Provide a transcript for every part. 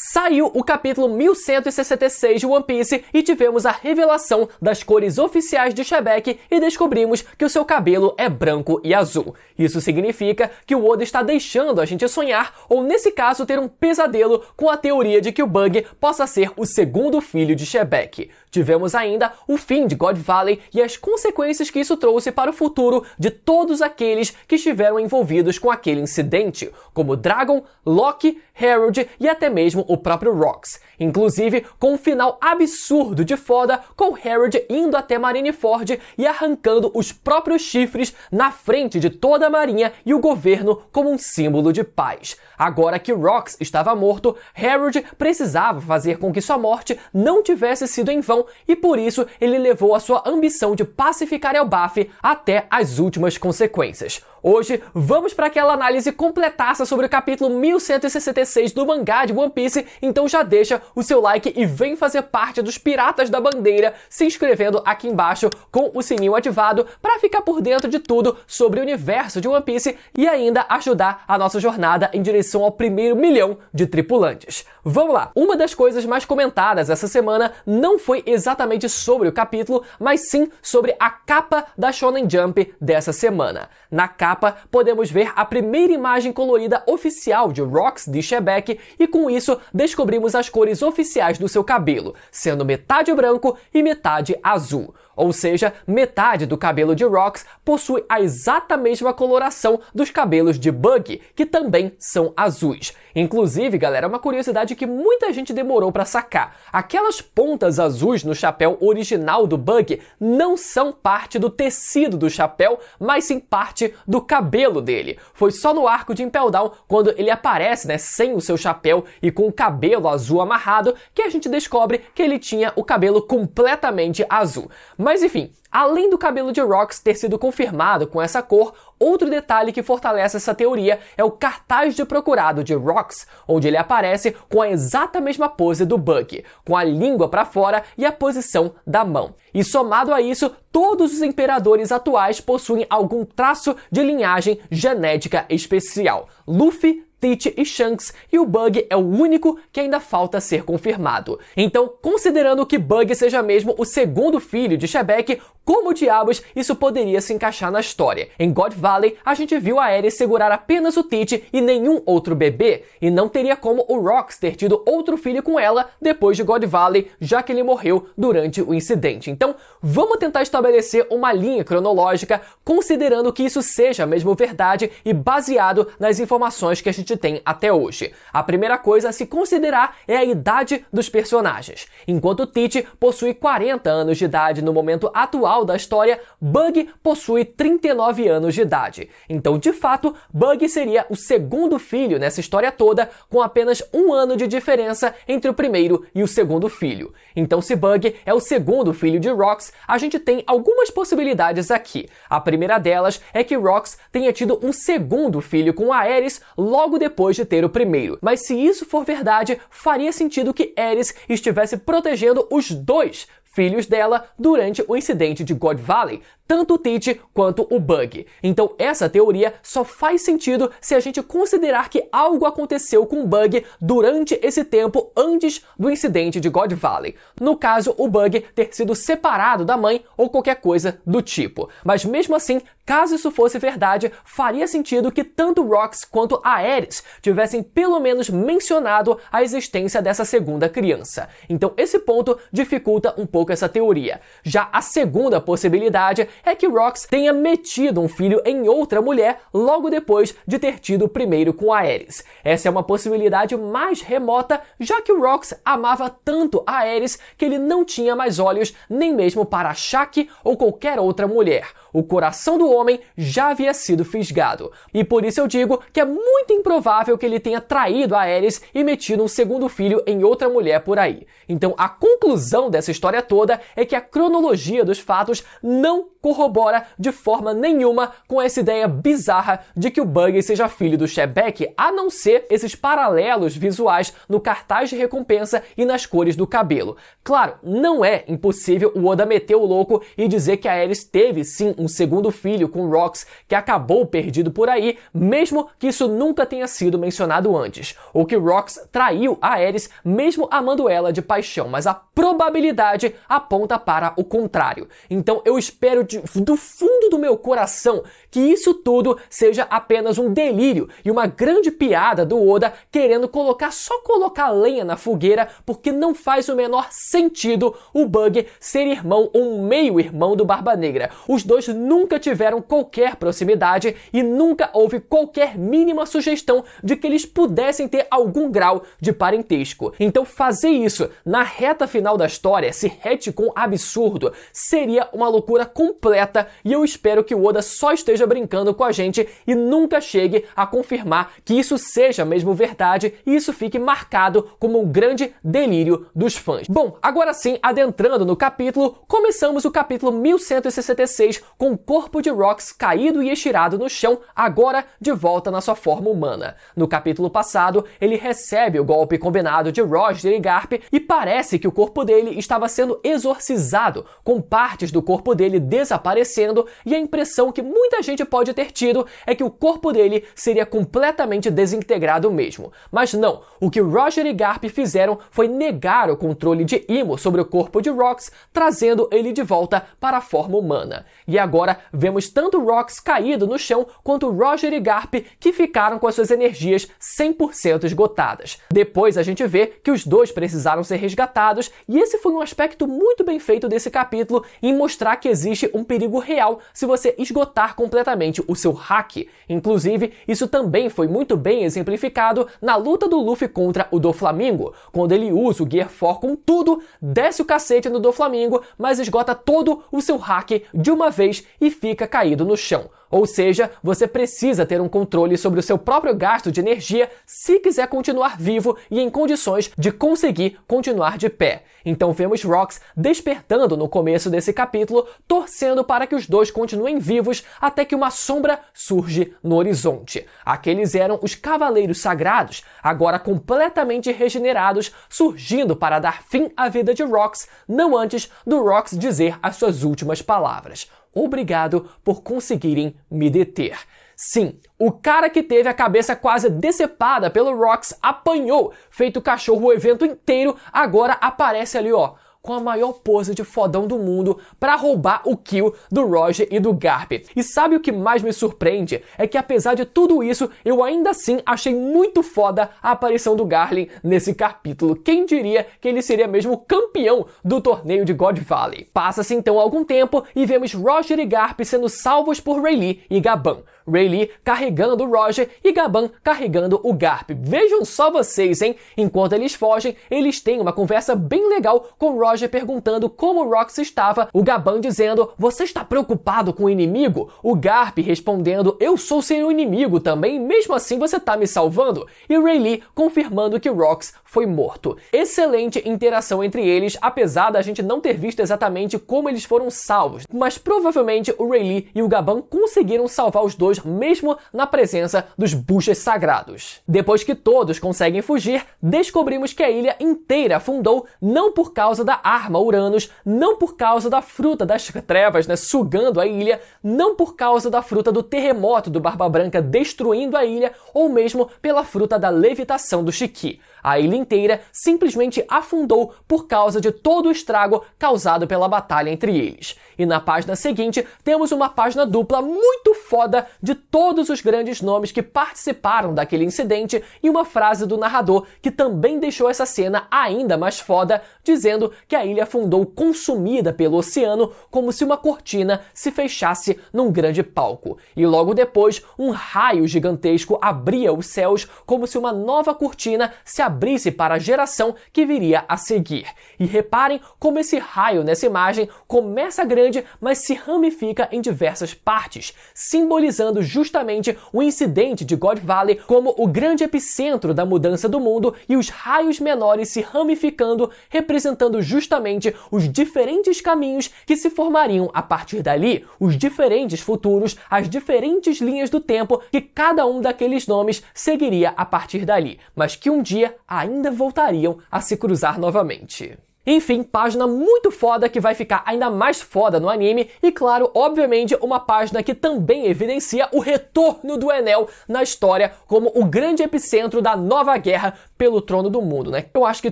Saiu o capítulo 1166 de One Piece e tivemos a revelação das cores oficiais de Shebeck e descobrimos que o seu cabelo é branco e azul. Isso significa que o Oda está deixando a gente sonhar, ou nesse caso ter um pesadelo com a teoria de que o Bug possa ser o segundo filho de Shebeck. Tivemos ainda o fim de God Valley e as consequências que isso trouxe para o futuro de todos aqueles que estiveram envolvidos com aquele incidente, como Dragon, Loki, Harold e até mesmo o próprio Rox. Inclusive com um final absurdo de foda, com Harold indo até Marineford e arrancando os próprios chifres na frente de toda a marinha e o governo como um símbolo de paz. Agora que Rox estava morto, Harold precisava fazer com que sua morte não tivesse sido em vão e por isso ele levou a sua ambição de pacificar Elbaf até as últimas consequências. Hoje vamos para aquela análise completaça sobre o capítulo 1166 do mangá de One Piece, então já deixa o seu like e vem fazer parte dos Piratas da Bandeira, se inscrevendo aqui embaixo com o sininho ativado para ficar por dentro de tudo sobre o universo de One Piece e ainda ajudar a nossa jornada em direção ao primeiro 1.000.000 de tripulantes. Vamos lá! Uma das coisas mais comentadas essa semana não foi exatamente sobre o capítulo, mas sim sobre a capa da Shonen Jump dessa semana. Na capa, podemos ver a primeira imagem colorida oficial de Rox de Shebeck e com isso descobrimos as cores oficiais do seu cabelo, sendo metade branco e metade azul. Ou seja, metade do cabelo de Rox possui a exata mesma coloração dos cabelos de Bug, que também são azuis. Inclusive, galera, uma curiosidade que muita gente demorou para sacar. Aquelas pontas azuis no chapéu original do Bug não são parte do tecido do chapéu, mas sim parte do cabelo dele. Foi só no arco de Impel Down, quando ele aparece, sem o seu chapéu e com o cabelo azul amarrado, que a gente descobre que ele tinha o cabelo completamente azul. Mas enfim, além do cabelo de Rox ter sido confirmado com essa cor, outro detalhe que fortalece essa teoria é o cartaz de procurado de Rox, onde ele aparece com a exata mesma pose do Bug, com a língua para fora e a posição da mão. E somado a isso, todos os imperadores atuais possuem algum traço de linhagem genética especial. Luffy, Teach e Shanks, e o Bug é o único que ainda falta ser confirmado. Então, considerando que Bug seja mesmo o segundo filho de Shebeck, como diabos isso poderia se encaixar na história? Em God Valley, a gente viu a Aerith segurar apenas o Teach e nenhum outro bebê, e não teria como o Rox ter tido outro filho com ela depois de God Valley, já que ele morreu durante o incidente. Então, vamos tentar estabelecer uma linha cronológica, considerando que isso seja mesmo verdade e baseado nas informações que a gente tem até hoje. A primeira coisa a se considerar é a idade dos personagens. Enquanto Teach possui 40 anos de idade no momento atual da história, Bug possui 39 anos de idade. Então, de fato, Bug seria o segundo filho nessa história toda, com apenas 1 ano de diferença entre o primeiro e o segundo filho. Então, se Bug é o segundo filho de Rox, a gente tem algumas possibilidades aqui. A primeira delas é que Rox tenha tido um segundo filho com a Aerith logo depois de ter o primeiro. Mas se isso for verdade, faria sentido que Aerith estivesse protegendo os dois filhos dela durante o incidente de God Valley, tanto o Teach quanto o Bug. Então essa teoria só faz sentido se a gente considerar que algo aconteceu com o Bug durante esse tempo antes do incidente de God Valley. No caso, o Bug ter sido separado da mãe ou qualquer coisa do tipo. Mas mesmo assim, caso isso fosse verdade, faria sentido que tanto Rox quanto a Aerith tivessem pelo menos mencionado a existência dessa segunda criança. Então esse ponto dificulta um pouco essa teoria. Já a segunda possibilidade é que Rox tenha metido um filho em outra mulher logo depois de ter tido o primeiro com a Aerith. Essa é uma possibilidade mais remota, já que o Rox amava tanto a Aerith que ele não tinha mais olhos nem mesmo para a Shaq ou qualquer outra mulher. O coração do homem já havia sido fisgado. E por isso eu digo que é muito improvável que ele tenha traído a Aerith e metido um segundo filho em outra mulher por aí. Então a conclusão dessa história toda é que a cronologia dos fatos não corrobora de forma nenhuma com essa ideia bizarra de que o Buggy seja filho do Shebeck, a não ser esses paralelos visuais no cartaz de recompensa e nas cores do cabelo. Claro, não é impossível o Oda meter o louco e dizer que a Aerith teve sim um segundo filho com Rox que acabou perdido por aí, mesmo que isso nunca tenha sido mencionado antes, ou que Rox traiu a Aerith mesmo amando ela de paixão, mas a probabilidade aponta para o contrário. Então eu espero do fundo do meu coração que isso tudo seja apenas um delírio e uma grande piada do Oda querendo só colocar lenha na fogueira, porque não faz o menor sentido o Bug ser irmão ou um meio-irmão do Barba Negra. Os dois nunca tiveram qualquer proximidade e nunca houve qualquer mínima sugestão de que eles pudessem ter algum grau de parentesco. Então fazer isso na reta final da história, esse retcon absurdo, seria uma loucura completa e eu espero que o Oda só esteja brincando com a gente e nunca chegue a confirmar que isso seja mesmo verdade e isso fique marcado como um grande delírio dos fãs. Bom, agora sim, adentrando no capítulo, começamos o capítulo 1166 com o corpo de Rox caído e estirado no chão, agora de volta na sua forma humana. No capítulo passado, ele recebe o golpe combinado de Roger e Garp e parece que o corpo dele estava sendo exorcizado, com partes do corpo dele desaparecendo, e a impressão que muita gente pode ter tido é que o corpo dele seria completamente desintegrado mesmo. Mas não, o que Roger e Garp fizeram foi negar o controle de Imo sobre o corpo de Rox, trazendo ele de volta para a forma humana. E agora vemos tanto Rox caído no chão, quanto Roger e Garp que ficaram com as suas energias 100% esgotadas. Depois a gente vê que os dois precisaram ser resgatados, e esse foi um aspecto muito bem feito desse capítulo em mostrar que existe um perigo real se você esgotar completamente o seu hack. Inclusive, isso também foi muito bem exemplificado na luta do Luffy contra o Doflamingo, quando ele usa o Gear 4 com tudo, desce o cacete no Doflamingo, mas esgota todo o seu hack de uma vez e fica caído no chão. Ou seja, você precisa ter um controle sobre o seu próprio gasto de energia se quiser continuar vivo e em condições de conseguir continuar de pé. Então vemos Rox despertando no começo desse capítulo, torcendo para que os dois continuem vivos até que uma sombra surge no horizonte. Aqueles eram os Cavaleiros Sagrados, agora completamente regenerados, surgindo para dar fim à vida de Rox, não antes do Rox dizer as suas últimas palavras. Obrigado por conseguirem me deter. Sim, o cara que teve a cabeça quase decepada pelo Rox apanhou, feito cachorro o evento inteiro, agora aparece ali, ó, com a maior pose de fodão do mundo pra roubar o kill do Roger e do Garp. E sabe o que mais me surpreende? É que apesar de tudo isso, eu ainda assim achei muito foda a aparição do Garlin nesse capítulo. Quem diria que ele seria mesmo campeão do torneio de God Valley? Passa-se então algum tempo e vemos Roger e Garp sendo salvos por Rayleigh e Gaban. Rayleigh carregando o Roger e Gaban carregando o Garp. Vejam só vocês, hein? Enquanto eles fogem, eles têm uma conversa bem legal com o Roger perguntando como o Rox estava, o Gaban dizendo, você está preocupado com o inimigo? O Garp respondendo, eu sou seu inimigo também, mesmo assim você tá me salvando? E Rayleigh confirmando que o Rox foi morto. Excelente interação entre eles, apesar da gente não ter visto exatamente como eles foram salvos, mas provavelmente o Rayleigh e o Gaban conseguiram salvar os dois mesmo na presença dos Buchas Sagrados. Depois que todos conseguem fugir, descobrimos que a ilha inteira afundou, não por causa da arma Uranus, não por causa da fruta das trevas, né, sugando a ilha, não por causa da fruta do terremoto do Barba Branca destruindo a ilha, ou mesmo pela fruta da levitação do Shiki. A ilha inteira simplesmente afundou por causa de todo o estrago causado pela batalha entre eles. E na página seguinte, temos uma página dupla muito foda de todos os grandes nomes que participaram daquele incidente e uma frase do narrador que também deixou essa cena ainda mais foda, dizendo que a ilha afundou consumida pelo oceano como se uma cortina se fechasse num grande palco. E logo depois, um raio gigantesco abria os céus como se uma nova cortina se abrisse abrisse para a geração que viria a seguir. E reparem como esse raio nessa imagem começa grande, mas se ramifica em diversas partes, simbolizando justamente o incidente de God Valley como o grande epicentro da mudança do mundo e os raios menores se ramificando, representando justamente os diferentes caminhos que se formariam a partir dali, os diferentes futuros, as diferentes linhas do tempo que cada um daqueles nomes seguiria a partir dali, mas que um dia ainda voltariam a se cruzar novamente. Enfim, página muito foda que vai ficar ainda mais foda no anime e, claro, obviamente, uma página que também evidencia o retorno do Enel na história como o grande epicentro da nova guerra pelo trono do mundo, né? Eu acho que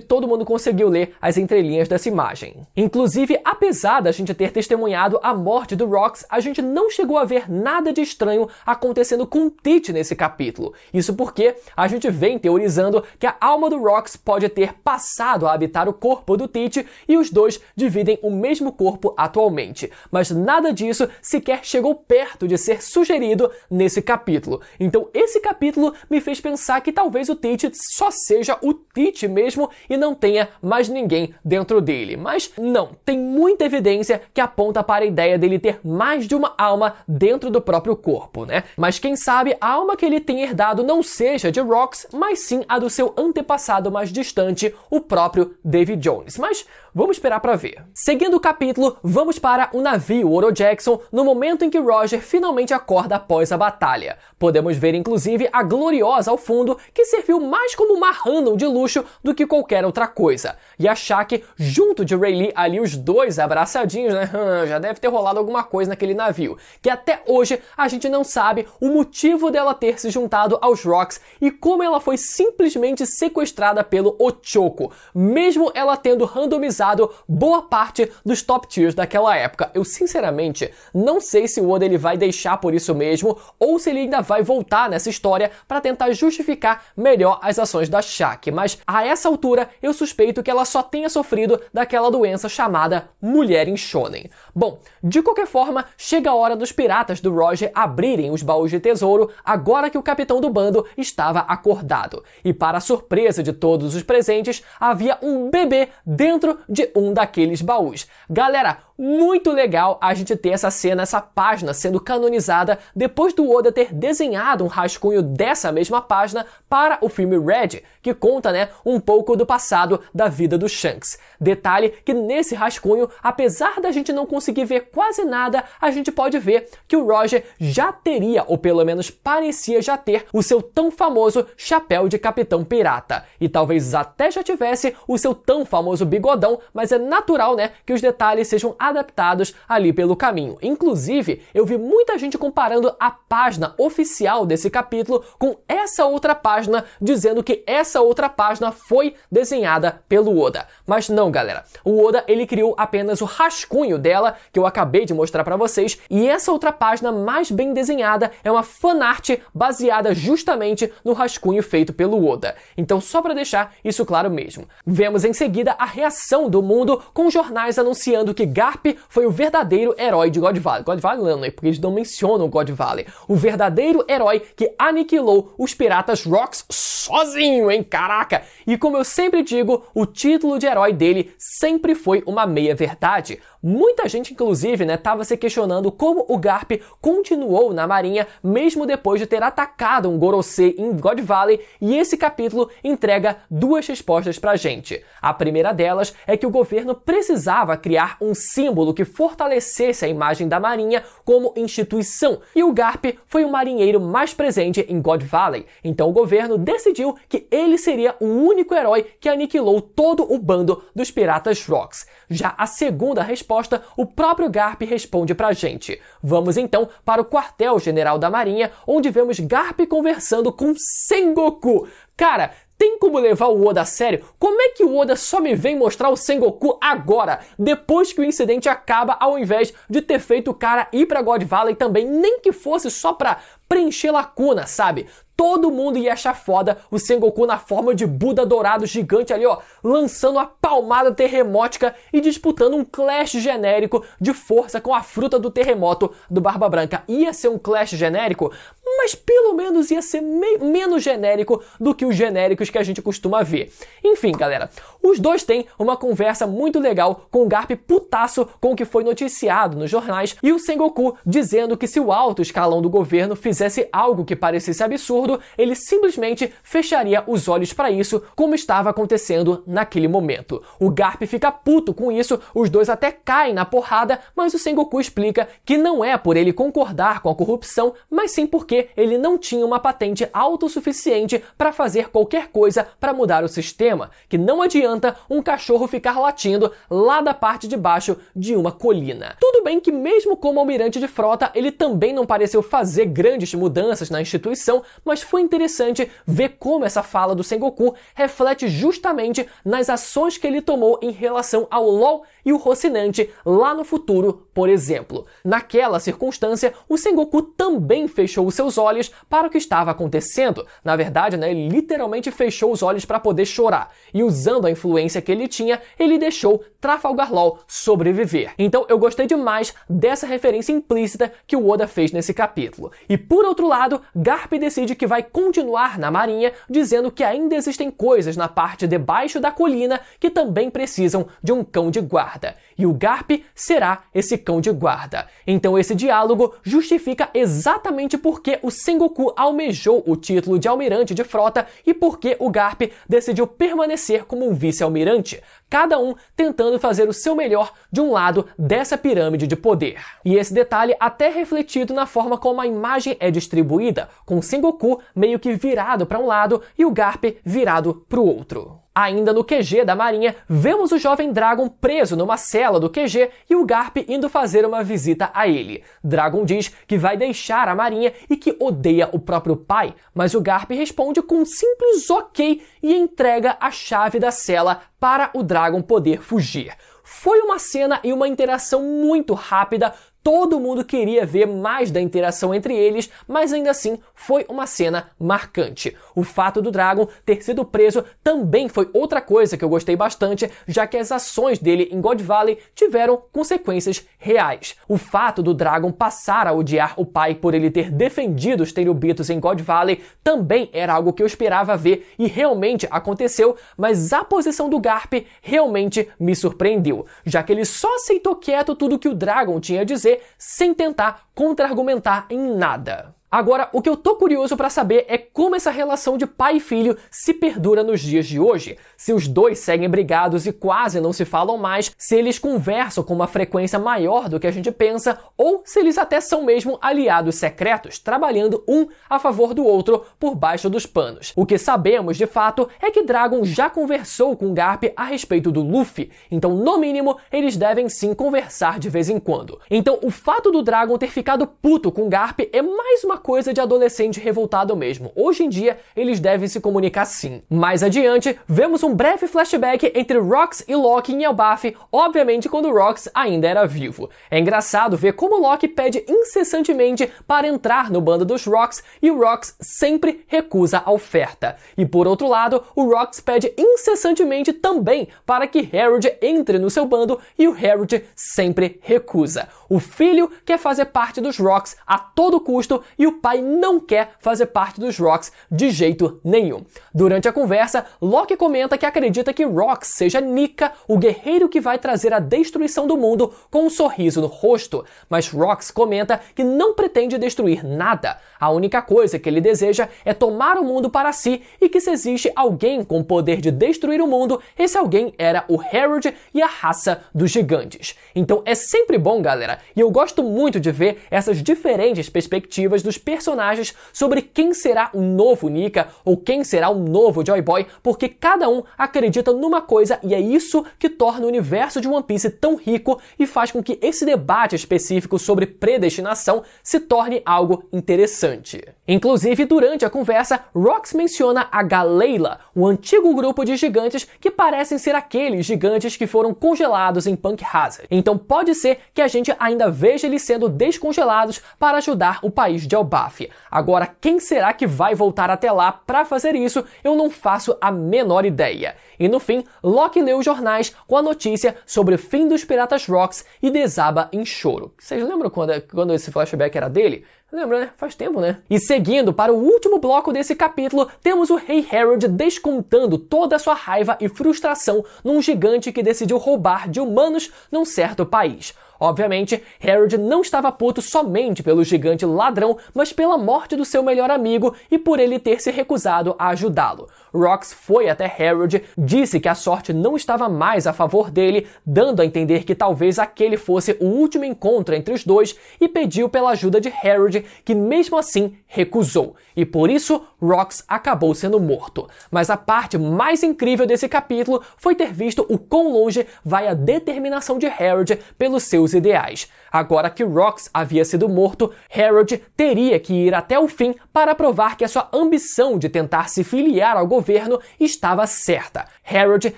todo mundo conseguiu ler as entrelinhas dessa imagem. Inclusive, apesar da gente ter testemunhado a morte do Rox, a gente não chegou a ver nada de estranho acontecendo com Teach nesse capítulo. Isso porque a gente vem teorizando que a alma do Rox pode ter passado a habitar o corpo do Teach e os dois dividem o mesmo corpo atualmente, mas nada disso sequer chegou perto de ser sugerido nesse capítulo. Então esse capítulo me fez pensar que talvez o Teach só seja o Teach mesmo e não tenha mais ninguém dentro dele, mas não, tem muita evidência que aponta para a ideia dele ter mais de uma alma dentro do próprio corpo, né? Mas quem sabe a alma que ele tem herdado não seja de Rox, mas sim a do seu antepassado mais distante, o próprio Davy Jones. Mas vamos esperar para ver. Seguindo o capítulo, vamos para o navio Oro Jackson no momento em que Roger finalmente acorda após a batalha. Podemos ver inclusive a Gloriosa ao fundo, que serviu mais como uma random de luxo do que qualquer outra coisa. E a Shaq junto de Rayleigh ali, os dois abraçadinhos, né? Já deve ter rolado alguma coisa naquele navio, que até hoje a gente não sabe o motivo dela ter se juntado aos Rox e como ela foi simplesmente sequestrada pelo Ochoko, mesmo ela tendo randomizado boa parte dos top tiers daquela época. Eu sinceramente não sei se o Oda ele vai deixar por isso mesmo ou se ele ainda vai voltar nessa história para tentar justificar melhor as ações da Shaq, mas a essa altura eu suspeito que ela só tenha sofrido daquela doença chamada mulher em shonen. Bom, de qualquer forma, chega a hora dos piratas do Roger abrirem os baús de tesouro agora que o capitão do bando estava acordado. E para a surpresa de todos os presentes, havia um bebê dentro de um daqueles baús. Galera, muito legal a gente ter essa cena, essa página sendo canonizada depois do Oda ter desenhado um rascunho dessa mesma página para o filme Red, que conta, né, um pouco do passado da vida do Shanks. Detalhe que nesse rascunho, apesar da gente não conseguir ver quase nada, a gente pode ver que o Roger já teria, ou pelo menos parecia já ter, o seu tão famoso chapéu de capitão pirata. E talvez até já tivesse o seu tão famoso bigodão, mas é natural, né, que os detalhes sejam adaptados ali pelo caminho. Inclusive, eu vi muita gente comparando a página oficial desse capítulo com essa outra página, dizendo que essa outra página foi desenhada pelo Oda. Mas não, galera. O Oda, ele criou apenas o rascunho dela, que eu acabei de mostrar pra vocês, e essa outra página mais bem desenhada é uma fanart baseada justamente no rascunho feito pelo Oda. Então, só pra deixar isso claro mesmo. Vemos em seguida a reação do mundo com jornais anunciando que Garp foi o verdadeiro herói de God Valley. God Valley não, né? Porque eles não mencionam God Valley. O verdadeiro herói que aniquilou os piratas Rox sozinho, hein? Caraca! E como eu sempre digo, o título de herói dele sempre foi uma meia-verdade. Muita gente, inclusive, né, tava se questionando como o Garp continuou na marinha mesmo depois de ter atacado um Gorosei em God Valley, e esse capítulo entrega duas respostas pra gente. A primeira delas é que o governo precisava criar um símbolo que fortalecesse a imagem da marinha como instituição, e o Garp foi o marinheiro mais presente em God Valley, então o governo decidiu que ele seria o único herói que aniquilou todo o bando dos piratas Rox. Já a segunda resposta, o próprio Garp responde pra gente. Vamos então para o quartel-general da Marinha, onde vemos Garp conversando com Sengoku. Cara, tem como levar o Oda a sério? Como é que o Oda só me vem mostrar o Sengoku agora, depois que o incidente acaba, ao invés de ter feito o cara ir pra God Valley também, nem que fosse só pra preencher lacuna, sabe? todo mundo ia achar foda o Sengoku na forma de Buda dourado gigante ali, ó, lançando a palmada terremótica e disputando um clash genérico de força com a fruta do terremoto do Barba Branca. Ia ser um clash genérico, mas pelo menos ia ser menos genérico do que os genéricos que a gente costuma ver. Enfim, galera, os dois têm uma conversa muito legal com o Garp putaço com o que foi noticiado nos jornais e o Sengoku dizendo que se o alto escalão do governo fizesse algo que parecesse absurdo, ele simplesmente fecharia os olhos para isso, como estava acontecendo naquele momento. O Garp fica puto com isso, os dois até caem na porrada, mas o Sengoku explica que não é por ele concordar com a corrupção, mas sim porque ele não tinha uma patente autossuficiente para fazer qualquer coisa para mudar o sistema, que não adianta um cachorro ficar latindo lá da parte de baixo de uma colina. Tudo bem que mesmo como almirante de frota, ele também não pareceu fazer grandes mudanças na instituição, mas foi interessante ver como essa fala do Sengoku reflete justamente nas ações que ele tomou em relação ao LoL e o Rocinante lá no futuro, por exemplo. Naquela circunstância, o Sengoku também fechou os seus olhos para o que estava acontecendo. Na verdade, ele literalmente fechou os olhos para poder chorar. E usando a influência que ele tinha, ele deixou Trafalgar Law sobreviver. Então eu gostei demais dessa referência implícita que o Oda fez nesse capítulo. E por outro lado, Garp decide que vai continuar na marinha, dizendo que ainda existem coisas na parte debaixo da colina que também precisam de um cão de guarda. E o Garp será esse cão de guarda. Então esse diálogo justifica exatamente porque o Sengoku almejou o título de almirante de frota e porque o Garp decidiu permanecer como um vice-almirante, cada um tentando fazer o seu melhor de um lado dessa pirâmide de poder. E esse detalhe até refletido na forma como a imagem é distribuída, com o Sengoku meio que virado para um lado e o Garp virado para o outro. Ainda no QG da Marinha, vemos o jovem Dragon preso numa cela do QG e o Garp indo fazer uma visita a ele. Dragon diz que vai deixar a Marinha e que odeia o próprio pai, mas o Garp responde com um simples ok e entrega a chave da cela para o Dragon poder fugir. Foi uma cena e uma interação muito rápida. Todo mundo queria ver mais da interação entre eles, mas ainda assim foi uma cena marcante. O fato do Dragon ter sido preso também foi outra coisa que eu gostei bastante, já que as ações dele em God Valley tiveram consequências reais. O fato do Dragon passar a odiar o pai por ele ter defendido os Tenryubitos em God Valley também era algo que eu esperava ver e realmente aconteceu, mas a posição do Garp realmente me surpreendeu, já que ele só aceitou quieto tudo que o Dragon tinha a dizer sem tentar contra-argumentar em nada. Agora, o que eu tô curioso para saber é como essa relação de pai e filho se perdura nos dias de hoje. Se os dois seguem brigados e quase não se falam mais, se eles conversam com uma frequência maior do que a gente pensa, ou se eles até são mesmo aliados secretos, trabalhando um a favor do outro por baixo dos panos. O que sabemos de fato é que Dragon já conversou com Garp a respeito do Luffy, então no mínimo eles devem sim conversar de vez em quando. Então o fato do Dragon ter ficado puto com Garp é mais uma coisa de adolescente revoltado mesmo. Hoje em dia, eles devem se comunicar sim. Mais adiante, vemos um breve flashback entre Rox e Loki em Elbaf, obviamente quando Rox ainda era vivo. É engraçado ver como Loki pede incessantemente para entrar no bando dos Rox e o Rox sempre recusa a oferta. E por outro lado, o Rox pede incessantemente também para que Harold entre no seu bando e o Harold sempre recusa. O filho quer fazer parte dos Rox a todo custo e o pai não quer fazer parte dos Rox de jeito nenhum. Durante a conversa, Loki comenta que acredita que Rox seja Nika, o guerreiro que vai trazer a destruição do mundo com um sorriso no rosto, mas Rox comenta que não pretende destruir nada. A única coisa que ele deseja é tomar o mundo para si e que se existe alguém com o poder de destruir o mundo, esse alguém era o Harold e a raça dos gigantes. Então é sempre bom, galera, e eu gosto muito de ver essas diferentes perspectivas dos personagens sobre quem será o novo Nika ou quem será o novo Joy Boy, porque cada um acredita numa coisa e é isso que torna o universo de One Piece tão rico e faz com que esse debate específico sobre predestinação se torne algo interessante. Inclusive, durante a conversa, Rox menciona a Galeila, um antigo grupo de gigantes que parecem ser aqueles gigantes que foram congelados em Punk Hazard. Então pode ser que a gente ainda veja eles sendo descongelados para ajudar o país de Elbaf. Agora, quem será que vai voltar até lá para fazer isso? Eu não faço a menor ideia. E no fim, Loki lê os jornais com a notícia sobre o fim dos Piratas Rocks e desaba em choro. Vocês lembram quando esse flashback era dele? Lembra, né? Faz tempo, né? E seguindo para o último bloco desse capítulo, temos o Rei Harold descontando toda a sua raiva e frustração num gigante que decidiu roubar de humanos num certo país. Obviamente, Harold não estava puto somente pelo gigante ladrão, mas pela morte do seu melhor amigo e por ele ter se recusado a ajudá-lo. Rox foi até Harold, disse que a sorte não estava mais a favor dele, dando a entender que talvez aquele fosse o último encontro entre os dois, e pediu pela ajuda de Harold, que mesmo assim recusou. E por isso, Rox acabou sendo morto. Mas a parte mais incrível desse capítulo foi ter visto o quão longe vai a determinação de Harold pelos seus ideais. Agora que Rox havia sido morto, Harold teria que ir até o fim para provar que a sua ambição de tentar se filiar ao governo estava certa. Harold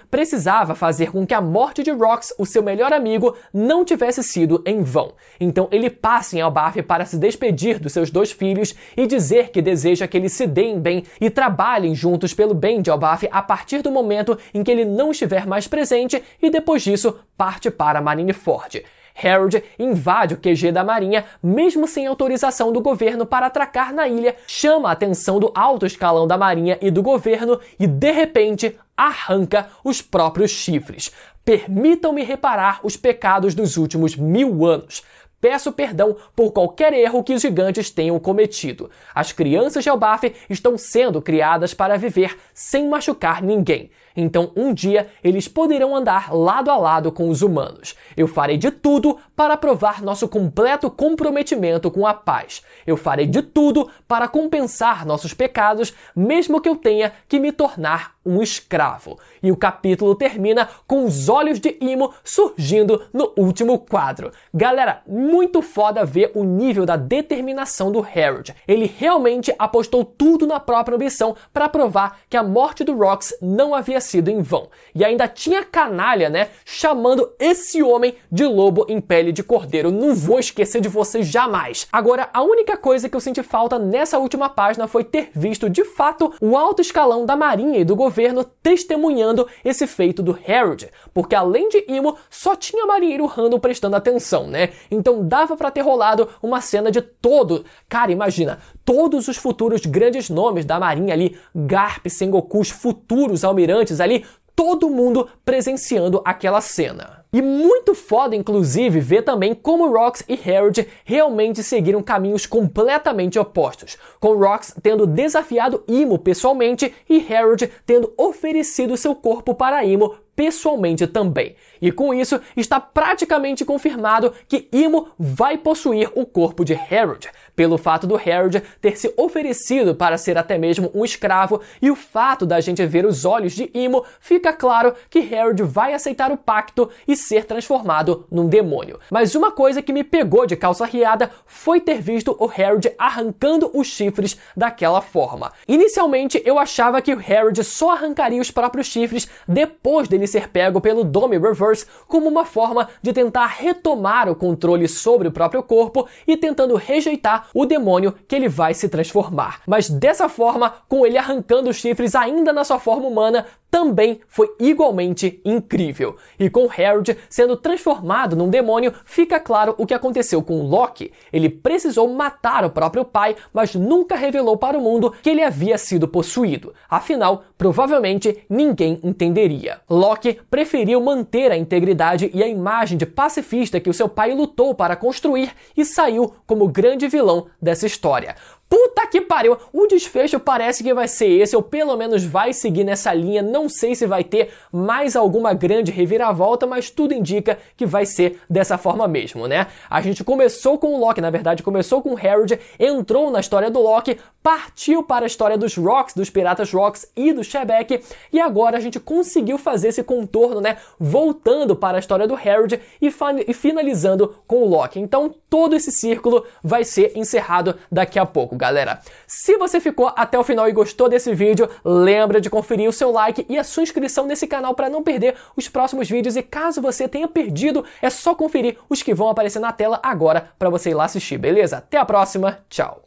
precisava fazer com que a morte de Rox, o seu melhor amigo, não tivesse sido em vão. Então ele passa em Elbaf para se despedir dos seus dois filhos e dizer que deseja que eles se deem bem e trabalhem juntos pelo bem de Elbaf a partir do momento em que ele não estiver mais presente, e depois disso parte para Marineford. Harold invade o QG da Marinha, mesmo sem autorização do governo para atracar na ilha, chama a atenção do alto escalão da Marinha e do governo e, de repente, arranca os próprios chifres. Permitam-me reparar os pecados dos últimos 1000 anos. Peço perdão por qualquer erro que os gigantes tenham cometido. As crianças de Elbaf estão sendo criadas para viver sem machucar ninguém. Então um dia eles poderão andar lado a lado com os humanos. Eu farei de tudo para provar nosso completo comprometimento com a paz. Eu farei de tudo para compensar nossos pecados, mesmo que eu tenha que me tornar um escravo. E o capítulo termina com os olhos de Imo surgindo no último quadro. Galera, muito foda ver o nível da determinação do Harold. Ele realmente apostou tudo na própria ambição para provar que a morte do Rox não havia sido em vão. E ainda tinha canalha, né, chamando esse homem de lobo em pele de cordeiro. Não vou esquecer de vocês jamais. Agora, a única coisa que eu senti falta nessa última página foi ter visto, de fato, o alto escalão da Marinha e do governo testemunhando esse feito do Harold. Porque além de Imo, só tinha marinheiro random prestando atenção, né? Então dava pra ter rolado uma cena de todo... Cara, imagina, todos os futuros grandes nomes da Marinha ali, Garp, Sengoku, os futuros almirantes ali, todo mundo presenciando aquela cena. E muito foda, inclusive, ver também como Rox e Harold realmente seguiram caminhos completamente opostos. Com Rox tendo desafiado Imo pessoalmente e Harold tendo oferecido seu corpo para Imo pessoalmente também. E com isso, está praticamente confirmado que Imo vai possuir o corpo de Harold, pelo fato do Harold ter se oferecido para ser até mesmo um escravo, e o fato da gente ver os olhos de Imo, fica claro que Harold vai aceitar o pacto e ser transformado num demônio. Mas uma coisa que me pegou de calça riada foi ter visto o Harold arrancando os chifres daquela forma. Inicialmente, eu achava que o Harold só arrancaria os próprios chifres depois dele ser pego pelo Dome Reverse, como uma forma de tentar retomar o controle sobre o próprio corpo e tentando rejeitar o demônio que ele vai se transformar. Mas dessa forma, com ele arrancando os chifres ainda na sua forma humana, também foi igualmente incrível. E com Harold sendo transformado num demônio, fica claro o que aconteceu com Loki. Ele precisou matar o próprio pai, mas nunca revelou para o mundo que ele havia sido possuído. Afinal, provavelmente ninguém entenderia. Loki preferiu manter a integridade e a imagem de pacifista que o seu pai lutou para construir e saiu como grande vilão dessa história. Puta que pariu, o desfecho parece que vai ser esse, ou pelo menos vai seguir nessa linha. Não sei se vai ter mais alguma grande reviravolta, mas tudo indica que vai ser dessa forma mesmo, né? A gente começou com o Loki, na verdade começou com o Harold, entrou na história do Loki, partiu para a história dos Rocks, dos Piratas Rocks e do Shebeck, e agora a gente conseguiu fazer esse contorno, né? Voltando para a história do Harold e finalizando com o Loki. Então todo esse círculo vai ser encerrado daqui a pouco. branco, galera. Se você ficou até o final e gostou desse vídeo, lembra de conferir o seu like e a sua inscrição nesse canal para não perder os próximos vídeos. E caso você tenha perdido, é só conferir os que vão aparecer na tela agora para você ir lá assistir, beleza? Até a próxima, tchau!